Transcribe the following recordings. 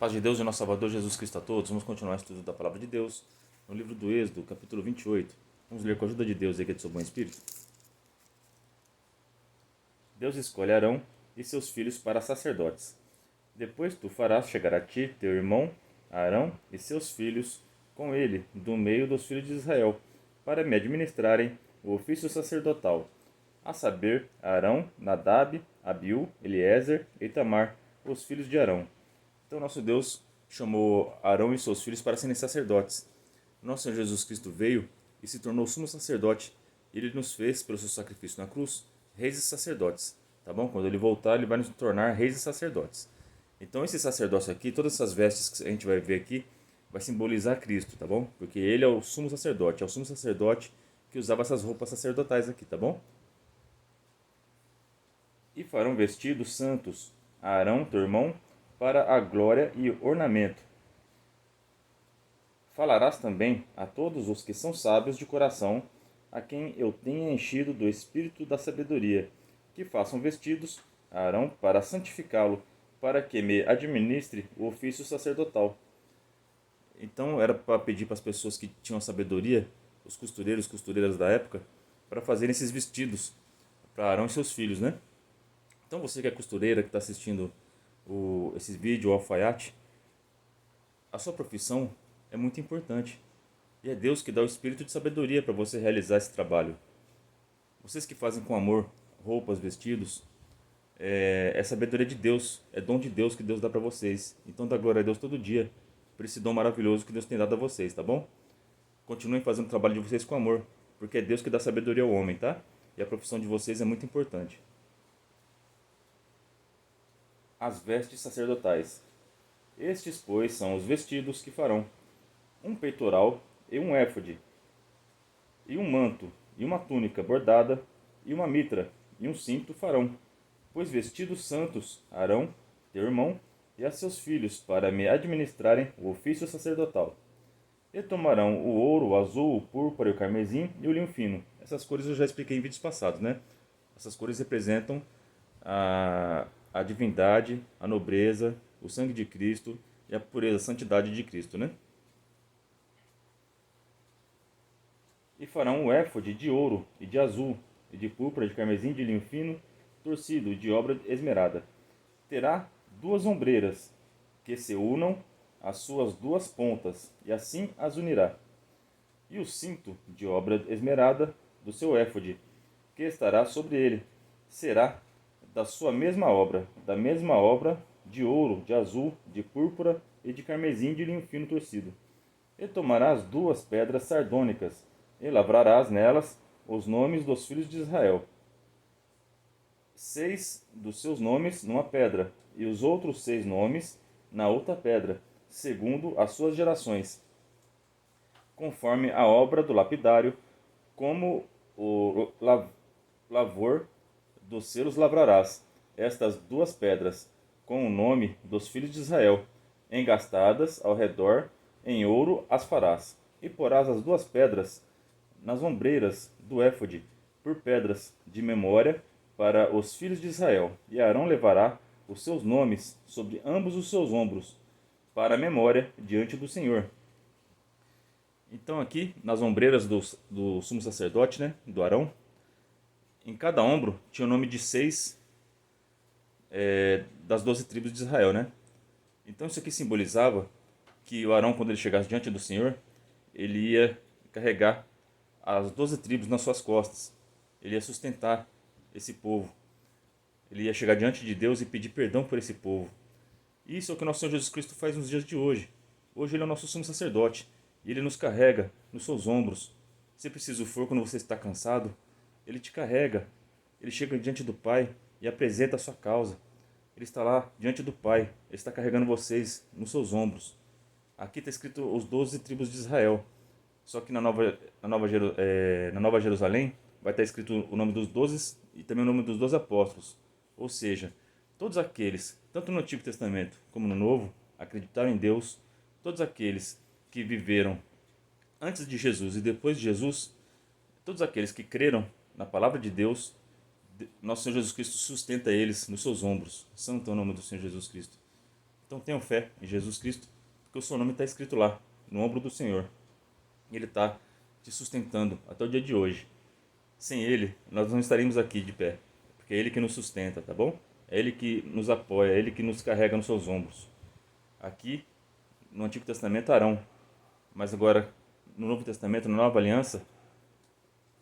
Paz de Deus e nosso Salvador Jesus Cristo a todos. Vamos continuar o estudo da Palavra de Deus no livro do Êxodo, capítulo 28. Vamos ler com a ajuda de Deus e que é de seu bom espírito. Deus escolhe Arão e seus filhos para sacerdotes. Depois tu farás chegar a ti teu irmão Arão e seus filhos com ele do meio dos filhos de Israel, para me administrarem o ofício sacerdotal, a saber, Arão, Nadab, Abiú, Eliezer e Itamar, os filhos de Arão. Então nosso Deus chamou Arão e seus filhos para serem sacerdotes. Nosso Senhor Jesus Cristo veio e se tornou sumo sacerdote. Ele nos fez, pelo seu sacrifício na cruz, reis e sacerdotes. Tá bom? Quando ele voltar, ele vai nos tornar reis e sacerdotes. Então esse sacerdócio aqui, todas essas vestes que a gente vai ver aqui, vai simbolizar Cristo, tá bom? Porque ele é o sumo sacerdote que usava essas roupas sacerdotais aqui, tá bom? E farão vestidos santos a Arão, teu irmão, para a glória e ornamento. Falarás também a todos os que são sábios de coração, a quem eu tenha enchido do espírito da sabedoria, que façam vestidos a Arão para santificá-lo, para que me administre o ofício sacerdotal. Então era para pedir para as pessoas que tinham sabedoria, os costureiros, costureiras da época, para fazerem esses vestidos para Arão e seus filhos, né? Então você que é costureira, que está assistindo esse vídeo, o alfaiate, a sua profissão é muito importante. E é Deus que dá o espírito de sabedoria para você realizar esse trabalho. Vocês que fazem com amor roupas, vestidos, é sabedoria de Deus, é dom de Deus que Deus dá para vocês. Então dá glória a Deus todo dia por esse dom maravilhoso que Deus tem dado a vocês, tá bom? Continuem fazendo o trabalho de vocês com amor, porque é Deus que dá sabedoria ao homem, tá? E a profissão de vocês é muito importante. As vestes sacerdotais. Estes, pois, são os vestidos que farão: um peitoral e um éfode, e um manto, e uma túnica bordada, e uma mitra, e um cinto farão. Pois vestidos santos Arão, teu irmão, e a seus filhos, para me administrarem o ofício sacerdotal. E tomarão o ouro, o azul, o púrpura, o carmesim e o linho fino. Essas cores eu já expliquei em vídeos passados, né? Essas cores representam a divindade, a nobreza, o sangue de Cristo e a pureza, a santidade de Cristo, né? E farão o éfode de ouro e de azul, e de púrpura, de carmesim, de linho fino, torcido e de obra esmerada. Terá duas ombreiras, que se unam às suas duas pontas, e assim as unirá. E o cinto de obra esmerada do seu éfode, que estará sobre ele, será da sua mesma obra de ouro, de azul, de púrpura e de carmesim de linho fino torcido. E tomarás duas pedras sardônicas, e lavrarás nelas os nomes dos filhos de Israel. 6 dos seus nomes numa pedra, e os outros 6 nomes na outra pedra, segundo as suas gerações, conforme a obra do lapidário, como o lavor dos selos lavrarás estas duas pedras, com o nome dos filhos de Israel, engastadas ao redor, em ouro as farás, e porás as duas pedras nas ombreiras do éfode, por pedras de memória para os filhos de Israel. E Arão levará os seus nomes sobre ambos os seus ombros, para a memória diante do Senhor. Então aqui, nas ombreiras do sumo sacerdote, né, do Arão, em cada ombro tinha o nome de 6 das 12 tribos de Israel, né? Então isso aqui simbolizava que o Arão, quando ele chegasse diante do Senhor, ele ia carregar as 12 tribos nas suas costas. Ele ia sustentar esse povo. Ele ia chegar diante de Deus e pedir perdão por esse povo. Isso é o que o nosso Senhor Jesus Cristo faz nos dias de hoje. Hoje ele é o nosso sumo sacerdote. E ele nos carrega nos seus ombros. Se preciso for, quando você está cansado, ele te carrega. Ele chega diante do Pai e apresenta a sua causa. Ele está lá diante do Pai. Ele está carregando vocês nos seus ombros. Aqui está escrito os 12 tribos de Israel. Só que na Nova Jerusalém vai estar escrito o nome dos 12 e também o nome dos 12 apóstolos. Ou seja, todos aqueles, tanto no Antigo Testamento como no Novo, acreditaram em Deus. Todos aqueles que viveram antes de Jesus e depois de Jesus, todos aqueles que creram na palavra de Deus, nosso Senhor Jesus Cristo sustenta eles nos seus ombros. Santo é o nome do Senhor Jesus Cristo. Então tenham fé em Jesus Cristo, porque o seu nome está escrito lá, no ombro do Senhor. E Ele está te sustentando até o dia de hoje. Sem Ele, nós não estaríamos aqui de pé, porque é Ele que nos sustenta, tá bom? É Ele que nos apoia, é Ele que nos carrega nos seus ombros. Aqui, no Antigo Testamento, Arão, mas agora, no Novo Testamento, na Nova Aliança,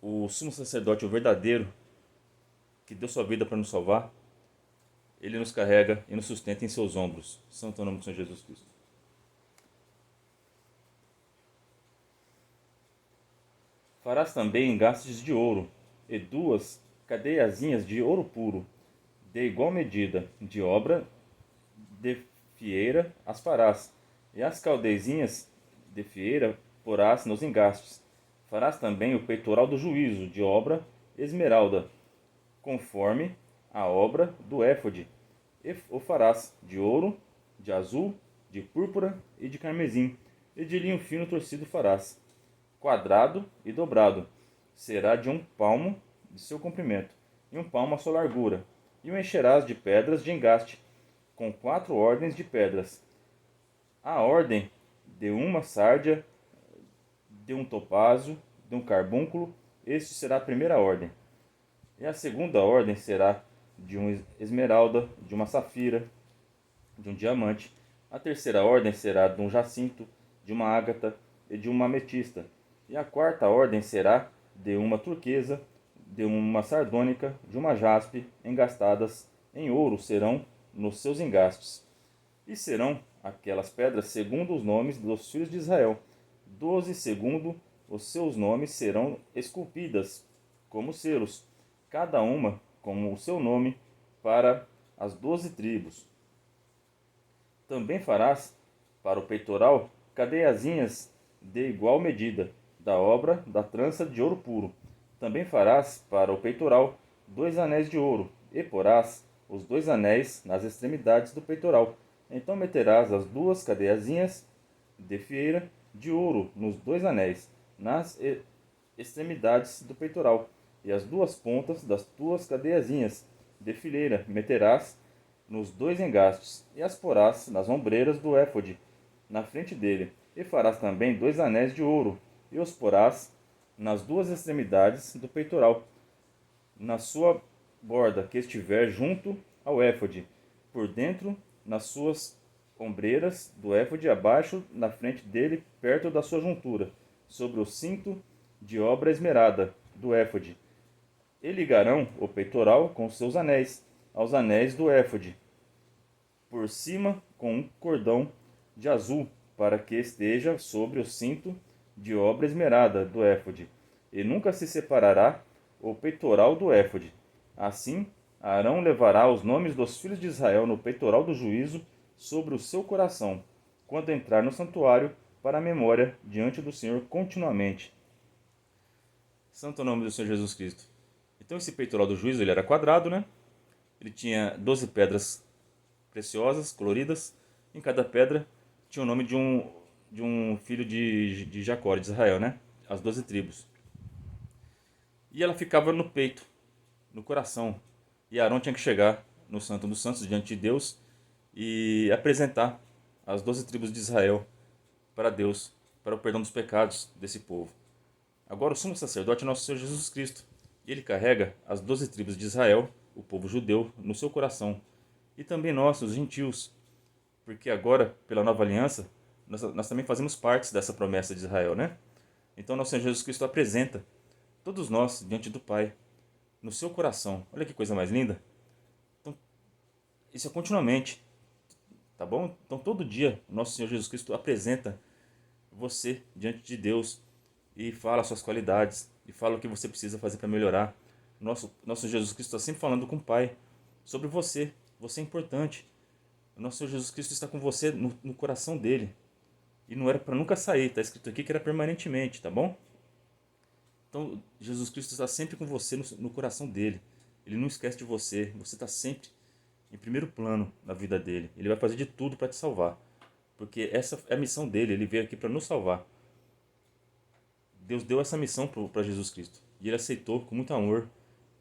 o sumo sacerdote, o verdadeiro, que deu sua vida para nos salvar, ele nos carrega e nos sustenta em seus ombros. Santo é o nome do Senhor Jesus Cristo. Farás também engastes de ouro, e duas cadeiazinhas de ouro puro, de igual medida, de obra de fieira as farás, e as caldeizinhas de fieira porás nos engastes. Farás também o peitoral do juízo, de obra esmeralda, conforme a obra do éfode, e o farás de ouro, de azul, de púrpura e de carmesim, e de linho fino torcido farás, quadrado e dobrado. Será de 1 palmo de seu comprimento, e 1 palmo a sua largura, e o encherás de pedras de engaste, com 4 ordens de pedras. A ordem de uma sárdia, de um topázio, de um carbúnculo, este será a primeira ordem. E a segunda ordem será de uma esmeralda, de uma safira, de um diamante. A terceira ordem será de um jacinto, de uma ágata e de uma ametista. E a quarta ordem será de uma turquesa, de uma sardônica, de uma jaspe, engastadas em ouro serão nos seus engastes. E serão aquelas pedras segundo os nomes dos filhos de Israel. 12 segundo os seus nomes serão esculpidas como selos, cada uma com o seu nome para as 12 tribos. Também farás para o peitoral cadeiazinhas de igual medida, da obra da trança de ouro puro. Também farás para o peitoral 2 anéis de ouro, e porás os 2 anéis nas extremidades do peitoral. Então meterás as 2 cadeiazinhas de fieira de ouro nos 2 anéis, nas extremidades do peitoral, e as 2 pontas das 2 cadeiazinhas de fileira meterás nos 2 engastes, e as porás nas ombreiras do éfode, na frente dele. E farás também 2 anéis de ouro, e os porás nas 2 extremidades do peitoral, na sua borda que estiver junto ao éfode, por dentro, nas suas ombreiras do éfode, abaixo, na frente dele, perto da sua juntura, sobre o cinto de obra esmerada do éfode. E ligarão o peitoral com seus anéis aos anéis do éfode, por cima com um cordão de azul, para que esteja sobre o cinto de obra esmerada do éfode, e nunca se separará o peitoral do éfode. Assim, Arão levará os nomes dos filhos de Israel no peitoral do juízo sobre o seu coração, quando entrar no santuário, para a memória diante do Senhor continuamente. Santo nome do Senhor Jesus Cristo. Então esse peitoral do juízo ele era quadrado, né? Ele tinha 12 pedras preciosas, coloridas. Em cada pedra tinha o nome de um filho de Jacó, de Israel, né? As 12 tribos. E ela ficava no peito, no coração. E Arão tinha que chegar no Santo dos Santos, diante de Deus, e apresentar as 12 tribos de Israel para Deus, para o perdão dos pecados desse povo. Agora o sumo sacerdote é nosso Senhor Jesus Cristo. E ele carrega as 12 tribos de Israel, o povo judeu, no seu coração. E também nós, os gentios, porque agora, pela nova aliança, nós também fazemos parte dessa promessa de Israel, né? Então nosso Senhor Jesus Cristo apresenta todos nós diante do Pai, no seu coração. Olha que coisa mais linda. Então, isso é continuamente, tá bom? Então todo dia, nosso Senhor Jesus Cristo apresenta você diante de Deus e fala suas qualidades e fala o que você precisa fazer para melhorar. Nosso Jesus Cristo está sempre falando com o Pai sobre você. Você é importante. O nosso Senhor Jesus Cristo está com você no coração dele. E não era para nunca sair. Está escrito aqui que era permanentemente, tá bom? Então, Jesus Cristo está sempre com você no coração dele. Ele não esquece de você. Você está sempre em primeiro plano na vida dele. Ele vai fazer de tudo para te salvar. Porque essa é a missão dele. Ele veio aqui para nos salvar. Deus deu essa missão para Jesus Cristo. E ele aceitou com muito amor.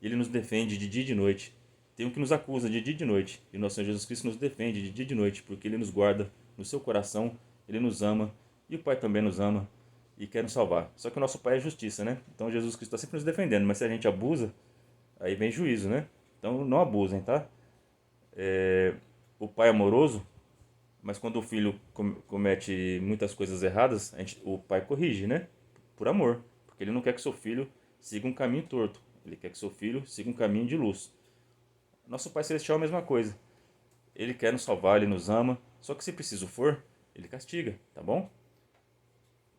E ele nos defende de dia e de noite. Tem um que nos acusa de dia e de noite. E nosso Senhor Jesus Cristo nos defende de dia e de noite, porque Ele nos guarda no seu coração, Ele nos ama, e o Pai também nos ama e quer nos salvar. Só que o nosso Pai é justiça, né? Então Jesus Cristo está sempre nos defendendo, mas se a gente abusa, aí vem juízo, né? Então não abusem, tá? O Pai é amoroso, mas quando o filho comete muitas coisas erradas, o pai corrige, né? Por amor. Porque ele não quer que seu filho siga um caminho torto. Ele quer que seu filho siga um caminho de luz. Nosso Pai Celestial é a mesma coisa. Ele quer nos salvar, ele nos ama. Só que se preciso for, ele castiga, tá bom?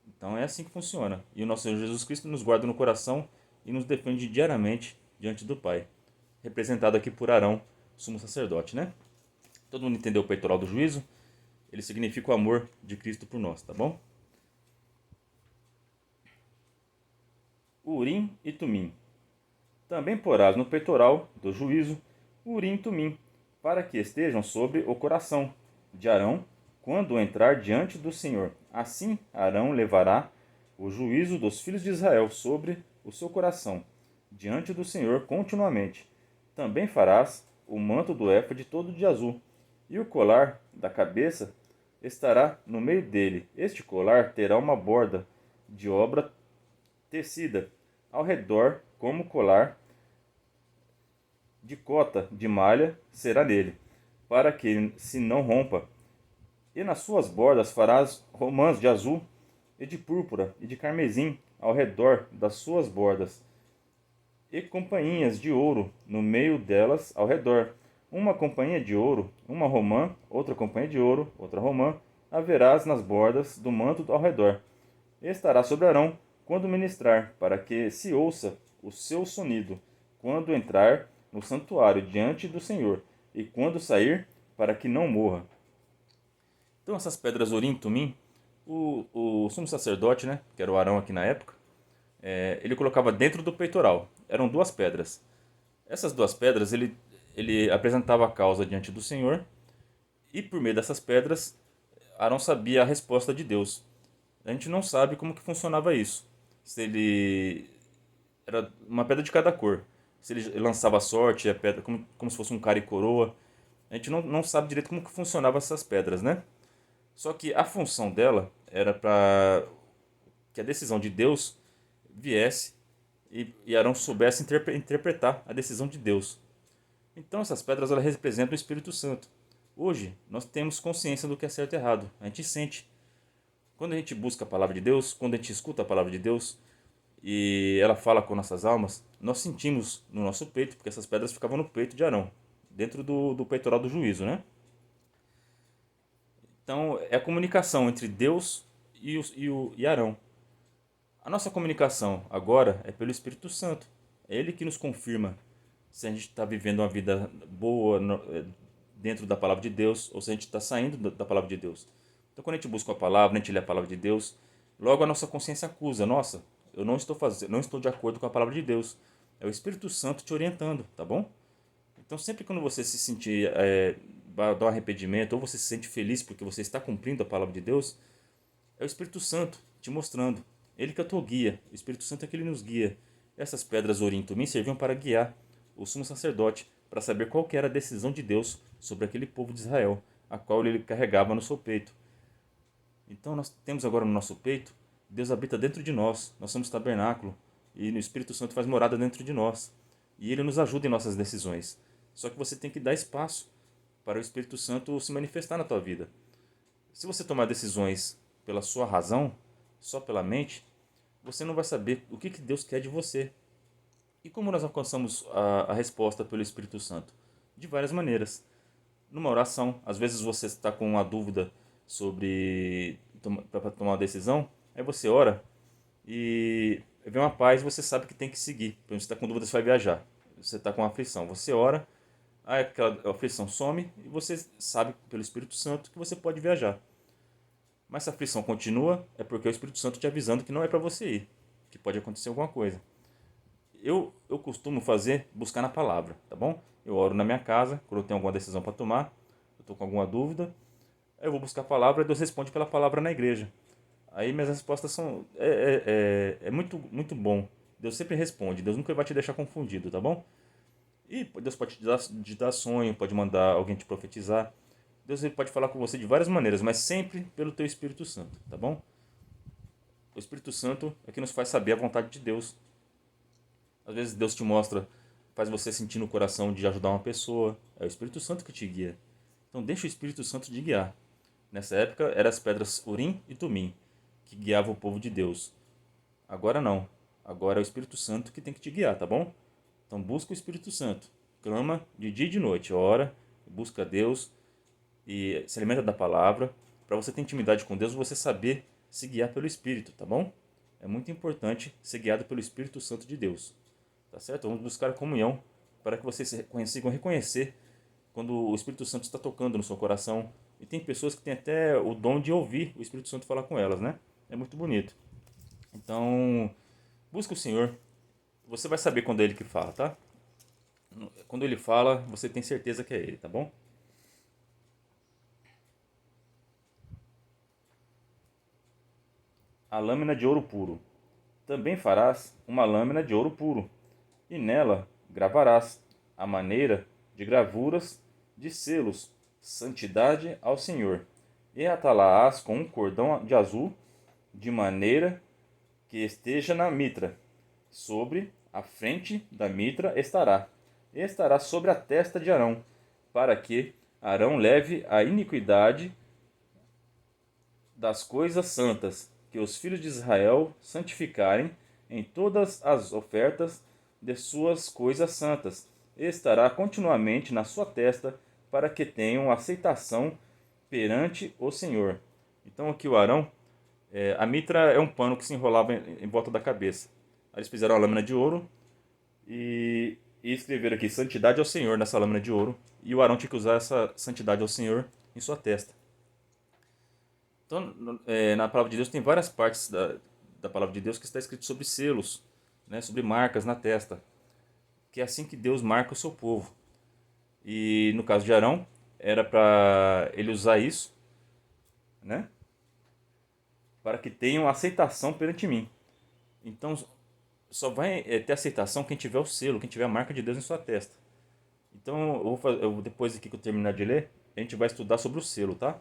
Então é assim que funciona. E o nosso Senhor Jesus Cristo nos guarda no coração e nos defende diariamente diante do Pai. Representado aqui por Arão, sumo sacerdote, né? Todo mundo entendeu o peitoral do juízo? Ele significa o amor de Cristo por nós, tá bom? Urim e Tumim. Também porás no peitoral do juízo Urim e Tumim, para que estejam sobre o coração de Arão quando entrar diante do Senhor. Assim Arão levará o juízo dos filhos de Israel sobre o seu coração, diante do Senhor continuamente. Também farás o manto do éfode todo de azul, e o colar da cabeça estará no meio dele. Este colar terá uma borda de obra tecida ao redor, como colar de cota de malha será nele, para que se não rompa. E nas suas bordas farás romãs de azul e de púrpura e de carmesim ao redor das suas bordas, e companhinhas de ouro no meio delas ao redor. Uma companhia de ouro, uma romã, outra companhia de ouro, outra romã, haverás nas bordas do manto ao redor. E estará sobre Arão quando ministrar, para que se ouça o seu sonido, quando entrar no santuário diante do Senhor, e quando sair, para que não morra. Então essas pedras Urim e Tumim, o sumo sacerdote, né, que era o Arão aqui na época, ele colocava dentro do peitoral. Eram duas pedras. Essas duas pedras ele apresentava a causa diante do Senhor, e por meio dessas pedras Arão sabia a resposta de Deus. A gente não sabe como que funcionava isso. Se ele era uma pedra de cada cor. Se ele lançava a sorte, a pedra como se fosse um cara e coroa. A gente não sabe direito como que funcionavam essas pedras, né? Só que a função dela era para que a decisão de Deus viesse e Arão soubesse interpretar a decisão de Deus. Então essas pedras elas representam o Espírito Santo. Hoje nós temos consciência do que é certo e errado. A gente sente. Quando a gente busca a palavra de Deus, quando a gente escuta a palavra de Deus e ela fala com nossas almas, nós sentimos no nosso peito, porque essas pedras ficavam no peito de Arão, dentro do peitoral do juízo, né? Então é a comunicação entre Deus e Arão. A nossa comunicação agora é pelo Espírito Santo. É Ele que nos confirma se a gente está vivendo uma vida boa dentro da palavra de Deus ou se a gente está saindo da palavra de Deus. Então, quando a gente busca a palavra, a gente lê a palavra de Deus, logo a nossa consciência acusa: nossa, eu não estou de acordo com a palavra de Deus. É o Espírito Santo te orientando, tá bom? Então, sempre quando você se sentir, dar um arrependimento ou você se sente feliz porque você está cumprindo a palavra de Deus, é o Espírito Santo te mostrando. Ele que é o teu guia. O Espírito Santo é que ele nos guia. Essas pedras Urim e Tumim serviam para guiar o sumo sacerdote para saber qual que era a decisão de Deus sobre aquele povo de Israel, a qual ele carregava no seu peito. Então nós temos agora no nosso peito, Deus habita dentro de nós, nós somos tabernáculo, e o Espírito Santo faz morada dentro de nós. E ele nos ajuda em nossas decisões. Só que você tem que dar espaço para o Espírito Santo se manifestar na tua vida. Se você tomar decisões pela sua razão, só pela mente, você não vai saber o que Deus quer de você. E como nós alcançamos a resposta pelo Espírito Santo? De várias maneiras. Numa oração, às vezes você está com uma dúvida sobre para tomar uma decisão, aí você ora e vem uma paz e você sabe que tem que seguir. Por exemplo, você está com dúvida se vai viajar, você está com aflição, você ora, aí aquela aflição some e você sabe pelo Espírito Santo que você pode viajar. Mas se a aflição continua, é porque o Espírito Santo te avisando que não é para você ir, que pode acontecer alguma coisa. Eu costumo buscar na palavra, tá bom? Eu oro na minha casa, quando eu tenho alguma decisão para tomar, eu estou com alguma dúvida, aí eu vou buscar a palavra e Deus responde pela palavra na igreja. Aí minhas respostas são... É muito, muito bom. Deus sempre responde, Deus nunca vai te deixar confundido, tá bom? E Deus pode te dar sonho, pode mandar alguém te profetizar. Deus ele pode falar com você de várias maneiras, mas sempre pelo teu Espírito Santo, tá bom? O Espírito Santo é que nos faz saber a vontade de Deus. Às vezes Deus te mostra, faz você sentir no coração de ajudar uma pessoa. É o Espírito Santo que te guia. Então deixa o Espírito Santo te guiar. Nessa época eram as pedras Urim e Tumim, que guiavam o povo de Deus. Agora não. Agora é o Espírito Santo que tem que te guiar, tá bom? Então busca o Espírito Santo. Clama de dia e de noite. Ora, busca Deus e se alimenta da palavra. Para você ter intimidade com Deus, você saber se guiar pelo Espírito, tá bom? É muito importante ser guiado pelo Espírito Santo de Deus. Tá certo? Vamos buscar comunhão para que vocês consigam reconhecer quando o Espírito Santo está tocando no seu coração. E tem pessoas que têm até o dom de ouvir o Espírito Santo falar com elas, né? É muito bonito. Então, busca o Senhor. Você vai saber quando é Ele que fala, tá? Quando Ele fala, você tem certeza que é Ele, tá bom? A lâmina de ouro puro. Também farás uma lâmina de ouro puro, e nela gravarás a maneira de gravuras de selos, santidade ao Senhor. E atá-la-ás com um cordão de azul, de maneira que esteja na mitra. Sobre a frente da mitra estará. E estará sobre a testa de Arão, para que Arão leve a iniquidade das coisas santas, que os filhos de Israel santificarem em todas as ofertas de suas coisas santas, e estará continuamente na sua testa, para que tenham aceitação perante o Senhor. Então aqui o Arão, a mitra é um pano que se enrolava em volta da cabeça. Aí eles fizeram a lâmina de ouro e escreveram aqui santidade ao Senhor nessa lâmina de ouro. E o Arão tinha que usar essa santidade ao Senhor em sua testa. Então, na palavra de Deus tem várias partes da palavra de Deus que está escrito sobre selos, né, sobre marcas na testa, que é assim que Deus marca o seu povo. E no caso de Arão, era para ele usar isso, né, para que tenham aceitação perante mim. Então, só vai ter aceitação quem tiver o selo, quem tiver a marca de Deus em sua testa. Então, depois aqui que eu terminar de ler, a gente vai estudar sobre o selo, tá?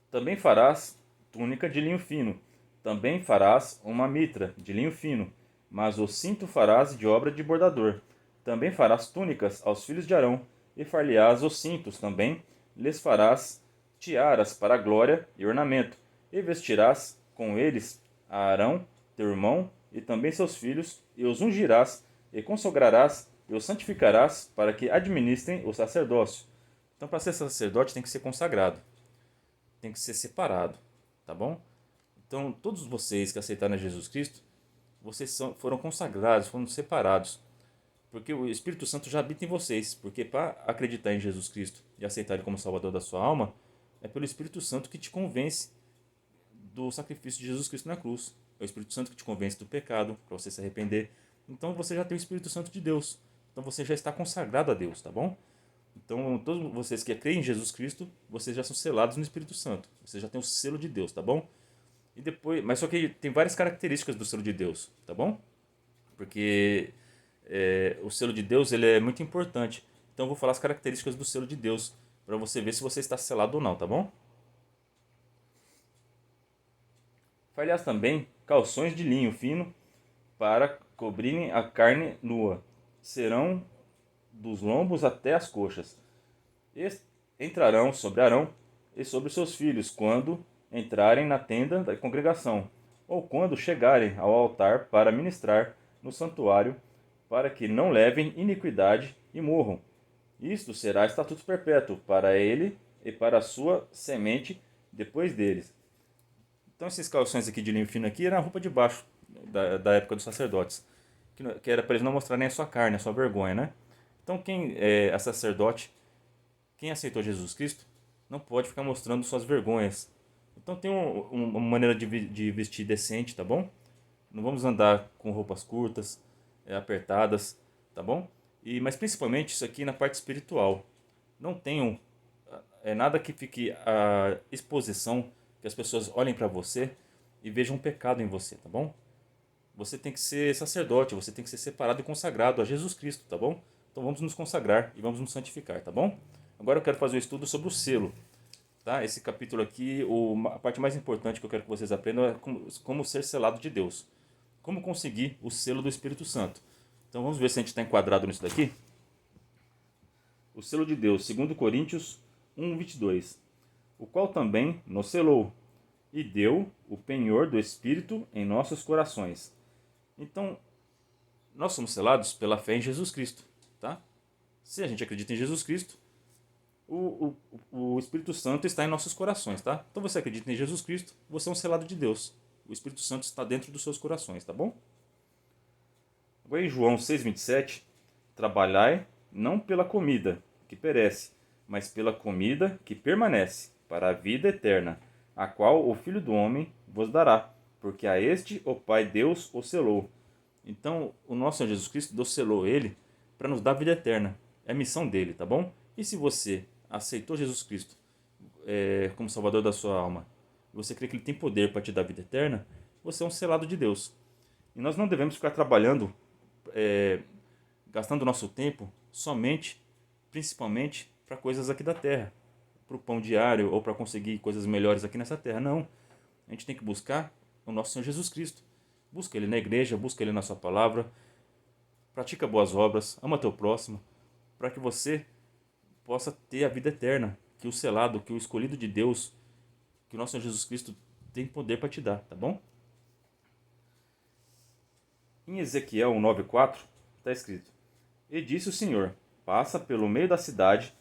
Também farás túnica de linho fino. Também farás uma mitra de linho fino, mas o cinto farás de obra de bordador. Também farás túnicas aos filhos de Arão, e far-lhe-ás os cintos também. Lhes farás tiaras para a glória e ornamento, e vestirás com eles a Arão, teu irmão, e também seus filhos, e os ungirás, e consagrarás, e os santificarás, para que administrem o sacerdócio. Então, para ser sacerdote, tem que ser consagrado, tem que ser separado, tá bom? Então, todos vocês que aceitaram a Jesus Cristo, foram consagrados, foram separados, porque o Espírito Santo já habita em vocês. Porque para acreditar em Jesus Cristo e aceitar Ele como Salvador da sua alma, é pelo Espírito Santo que te convence do sacrifício de Jesus Cristo na cruz. É o Espírito Santo que te convence do pecado, para você se arrepender. Então você já tem o Espírito Santo de Deus. Então você já está consagrado a Deus, tá bom? Então, todos vocês que creem em Jesus Cristo, vocês já são selados no Espírito Santo. Você já tem o selo de Deus, tá bom? E depois, mas só que tem várias características do selo de Deus, tá bom? Porque o selo de Deus ele é muito importante. Então, eu vou falar as características do selo de Deus para você ver se você está selado ou não, tá bom? Far-lhe-ás também calções de linho fino para cobrirem a carne nua. Serão dos lombos até as coxas. Entrarão sobre Arão e sobre seus filhos quando entrarem na tenda da congregação, ou quando chegarem ao altar para ministrar no santuário, para que não levem iniquidade e morram. Isto será estatuto perpétuo para ele e para a sua semente depois deles. Então esses calções aqui de linho fino aqui eram a roupa de baixo da época dos sacerdotes, que era para eles não mostrarem a sua carne, a sua vergonha, né? Então quem é sacerdote, quem aceitou Jesus Cristo, não pode ficar mostrando suas vergonhas. Então tem uma maneira de vestir decente, tá bom? Não vamos andar com roupas curtas, apertadas, tá bom? Mas principalmente isso aqui na parte espiritual. Não tenham nada que fique a exposição, que as pessoas olhem para você e vejam um pecado em você, tá bom? você tem que ser sacerdote, você tem que ser separado e consagrado a Jesus Cristo, tá bom? Então vamos nos consagrar e vamos nos santificar, tá bom? Agora eu quero fazer um estudo sobre o selo, tá? Esse capítulo aqui, a parte mais importante que eu quero que vocês aprendam é como ser selado de Deus. Como conseguir o selo do Espírito Santo. Então vamos ver se a gente está enquadrado nisso daqui. O selo de Deus, 2 Coríntios 1:22, o qual também nos selou e deu o penhor do Espírito em nossos corações. Então, nós somos selados pela fé em Jesus Cristo, tá? Se a gente acredita em Jesus Cristo, o Espírito Santo está em nossos corações, tá? Então você acredita em Jesus Cristo, você é um selado de Deus. O Espírito Santo está dentro dos seus corações, tá bom? Agora em João 6,27, trabalhai não pela comida que perece, mas pela comida que permanece, para a vida eterna, a qual o Filho do Homem vos dará, porque a este o Pai Deus o selou. Então, o nosso Senhor Jesus Cristo, Deus selou ele para nos dar vida eterna. É a missão dele, tá bom? E se você aceitou Jesus Cristo como Salvador da sua alma, e você crê que ele tem poder para te dar vida eterna, você é um selado de Deus. E nós não devemos ficar trabalhando, gastando nosso tempo somente, principalmente, para coisas aqui da terra, para o pão diário ou para conseguir coisas melhores aqui nessa terra. Não. A gente tem que buscar o nosso Senhor Jesus Cristo. Busca Ele na igreja, busca Ele na sua palavra, pratica boas obras, ama teu próximo, para que você possa ter a vida eterna, que o selado, que o escolhido de Deus, que o nosso Senhor Jesus Cristo tem poder para te dar, tá bom? Em Ezequiel 9,4 está escrito: E disse o Senhor: Passa pelo meio da cidade,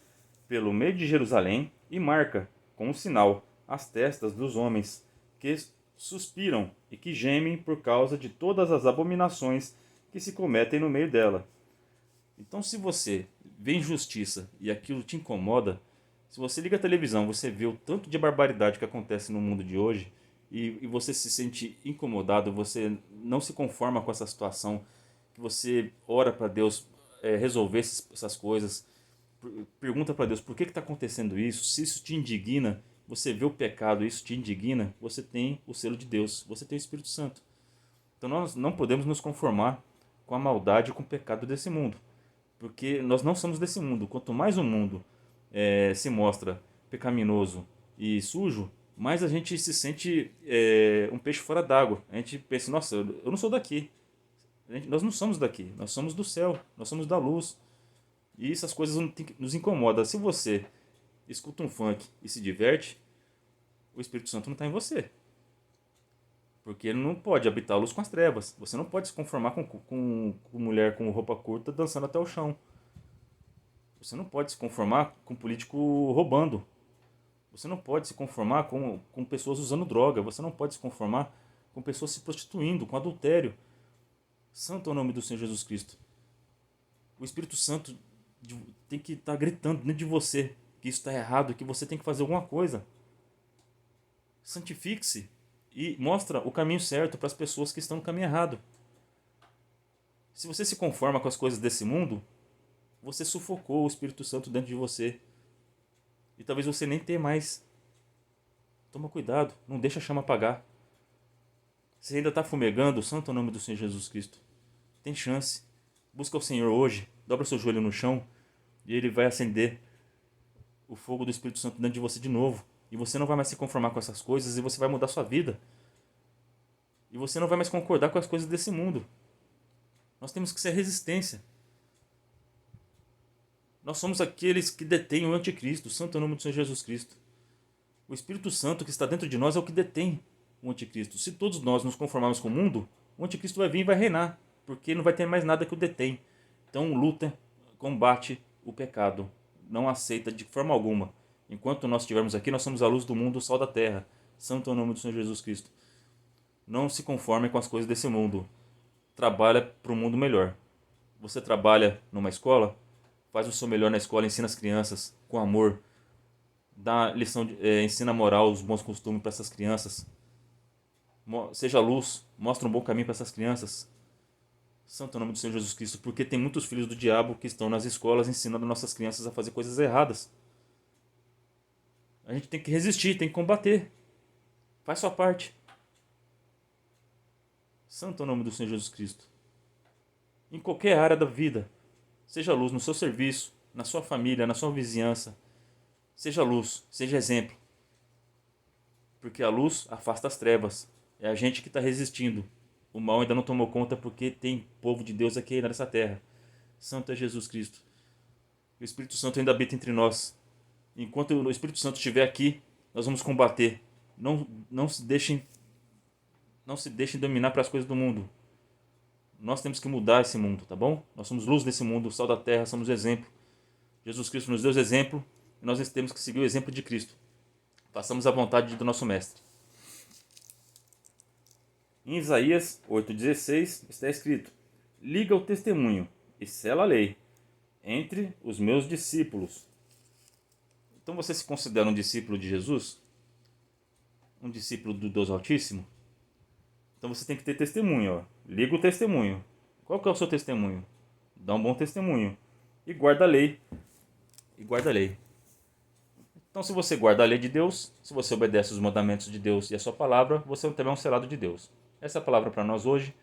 pelo meio de Jerusalém, e marca, com um sinal, as testas dos homens que suspiram e que gemem por causa de todas as abominações que se cometem no meio dela. Então, se você vê injustiça e aquilo te incomoda, se você liga a televisão, você vê o tanto de barbaridade que acontece no mundo de hoje e você se sente incomodado, você não se conforma com essa situação, que você ora para Deus resolver essas coisas, pergunta para Deus por que está acontecendo isso, se isso te indigna, você vê o pecado e isso te indigna, você tem o selo de Deus, você tem o Espírito Santo. Então nós não podemos nos conformar com a maldade e com o pecado desse mundo, porque nós não somos desse mundo. Quanto mais o mundo se mostra pecaminoso e sujo, mais a gente se sente um peixe fora d'água. A gente pensa, nossa, eu não sou daqui. Nós não somos daqui, nós somos do céu, nós somos da luz. E essas coisas nos incomodam. Se você escuta um funk e se diverte, o Espírito Santo não está em você. Porque ele não pode habitar a luz com as trevas. Você não pode se conformar com mulher com roupa curta dançando até o chão. Você não pode se conformar com político roubando. Você não pode se conformar com pessoas usando droga. Você não pode se conformar com pessoas se prostituindo, com adultério. Santo é o nome do Senhor Jesus Cristo. O Espírito Santo tem que estar gritando dentro de você que isso está errado, que você tem que fazer alguma coisa. Santifique-se e mostra o caminho certo para as pessoas que estão no caminho errado. Se você se conforma com as coisas desse mundo, você sufocou o Espírito Santo dentro de você. E talvez você nem tenha mais. Toma cuidado, não deixa a chama apagar. Se ainda está fumegando, santo é o nome do Senhor Jesus Cristo. Tem chance. Busca o Senhor hoje, dobra seu joelho no chão e Ele vai acender o fogo do Espírito Santo dentro de você de novo. E você não vai mais se conformar com essas coisas e você vai mudar sua vida. E você não vai mais concordar com as coisas desse mundo. Nós temos que ser resistência. Nós somos aqueles que detêm o anticristo, santo é o nome do Senhor Jesus Cristo. O Espírito Santo que está dentro de nós é o que detém o anticristo. Se todos nós nos conformarmos com o mundo, o anticristo vai vir e vai reinar, porque não vai ter mais nada que o detém. Então luta, combate o pecado, não aceita de forma alguma. Enquanto nós estivermos aqui, nós somos a luz do mundo, o sal da terra. Santo é o nome do Senhor Jesus Cristo. Não se conforme com as coisas desse mundo. Trabalha para um mundo melhor. Você trabalha numa escola, faz o seu melhor na escola, ensina as crianças com amor, dá lição, ensina moral, os bons costumes para essas crianças. Seja luz, mostra um bom caminho para essas crianças. Santo é o nome do Senhor Jesus Cristo, porque tem muitos filhos do diabo que estão nas escolas ensinando nossas crianças a fazer coisas erradas. A gente tem que resistir, tem que combater. Faz sua parte. Santo é o nome do Senhor Jesus Cristo. Em qualquer área da vida, seja luz no seu serviço, na sua família, na sua vizinhança. Seja luz, seja exemplo. Porque a luz afasta as trevas. É a gente que está resistindo. O mal ainda não tomou conta porque tem povo de Deus aqui nessa terra. Santo é Jesus Cristo. O Espírito Santo ainda habita entre nós. Enquanto o Espírito Santo estiver aqui, nós vamos combater. Não se deixem dominar para as coisas do mundo. Nós temos que mudar esse mundo, tá bom? Nós somos luz desse mundo, sal da terra, somos exemplo. Jesus Cristo nos deu exemplo e nós temos que seguir o exemplo de Cristo. Façamos a vontade do nosso Mestre. Em Isaías 8,16 está escrito: liga o testemunho e sela a lei entre os meus discípulos. Então você se considera um discípulo de Jesus? Um discípulo do Deus Altíssimo? Então você tem que ter testemunho, ó. Liga o testemunho. Qual que é o seu testemunho? Dá um bom testemunho. E guarda a lei. Então se você guarda a lei de Deus, se você obedece os mandamentos de Deus e a sua palavra, você também é um selado de Deus. Essa é a palavra para nós hoje.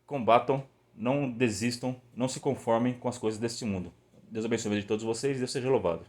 Combatam, não desistam, não se conformem com as coisas deste mundo. Deus abençoe a vida de todos vocês e Deus seja louvado.